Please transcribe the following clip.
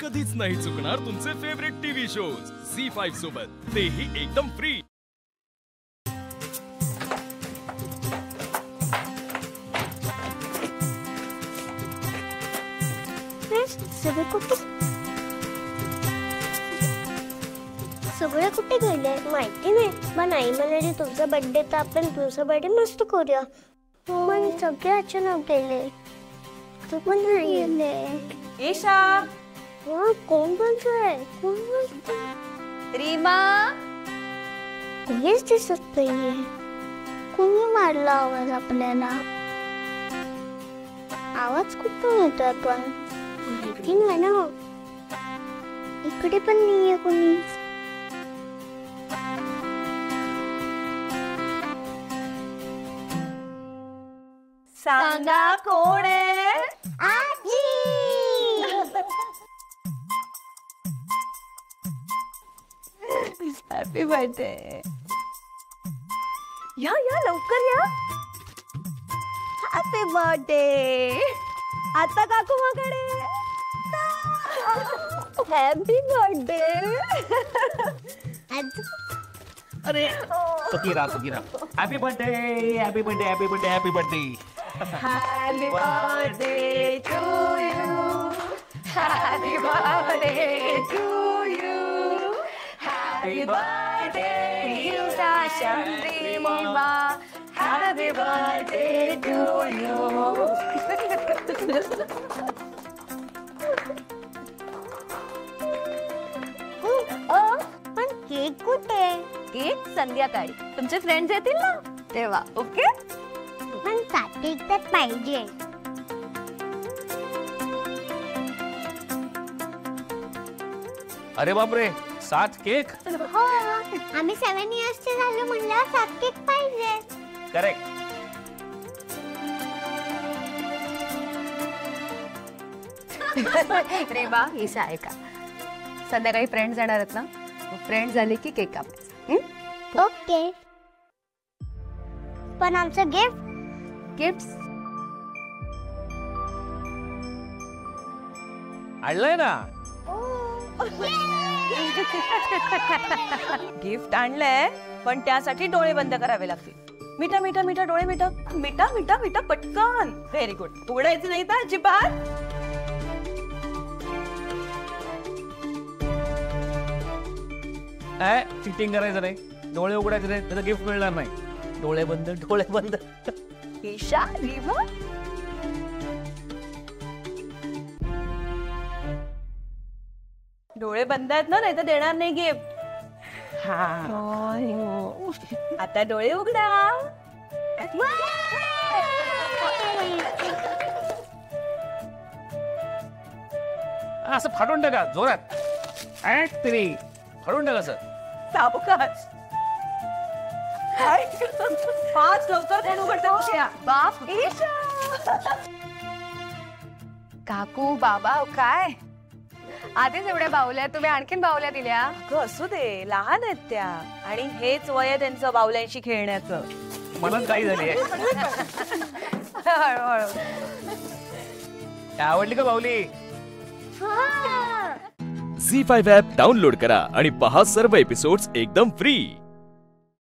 कधीच नाही चुकणार तुमचे फेवरेट टीव्ही शोज झी5 सोबत, तेही एकदम फ्री। सगळे कुठे गेले माहिती नाही, पण आई म्हणाली तुझा बर्थडे तर आपण तुझा बर्थडे मस्त करूया। पण सगळे अचानक गेले, तू पण नाही गेले। ईशा, कोण बोलतोय? कोण बोलतोय? रीमा, हेच दिसत नाहीये। कोणी मारला आवाज आपल्याला? आवाज कुठून येतोय पण माहिती नाही ना। इकडे पण नाहीये कोणी। सांगा कोण आहे? आजी। Happy birthday. या या लवकर या। Happy birthday. आता काकू माकडे। Happy birthday. अरे सुखीरा सुखीरा। Happy birthday happy birthday happy birthday happy birthday. Happy birthday to you. Happy birthday to you. Happy birthday Yusa Shandrima. Happy birthday to you. पण केक कुठे? केक संध्याकाळी तुमचे फ्रेंड्स येतील ना तेव्हा, ओके? पण केक तर पाहिजे। अरे बापरे, 7 केक? हो, आम्ही 7 इयर्सचे झालो म्हणल्यावर 7 केक पाहिजे। करेक्ट। रेवा, ईशा ऐका, संध्याकाळी फ्रेंड्स येणार आहेत ना, फ्रेंड्स झाले की केक कापायचा। ओके, पण आमचं गिफ्ट? गिफ्ट्स आणलंय ना। गिफ्ट आणलंय, पण त्यासाठी डोळे बंद करावे लागतील। मिठा मिठा मिठा डोळे मिठा मिठा मिठा मिठा पटकन। Very good. उघडायचं नाही तर अजिबात। चिटिंग करायचं नाही, डोळे उघडायचे नाही, त्याचं गिफ्ट मिळणार नाही। डोळे बंद डोळे बंद। ईशा, रीमा, डोळे बंद आहेत ना, नाही तर देणार नाही गिफ्ट। आता डोळे उघडा। असं फाडून टाका जोरात। तरी फाडून टाका सर। सावकाश। पाच लवकर कोण उघडते? बाप, ईशा। काकू बाबा काय आधीच एवढ्या बावल्या, तुम्ही आणखीन बावल्या दिल्या? असू दे, लहान आहेत त्या, आणि हेच वय आहे त्यांचं बावल्यांशी खेळण्याचं। मला काही झाली हळूहळू। आवडली का बावली? झी5 ॲप डाउनलोड करा आणि पहा सर्व एपिसोड्स एकदम फ्री।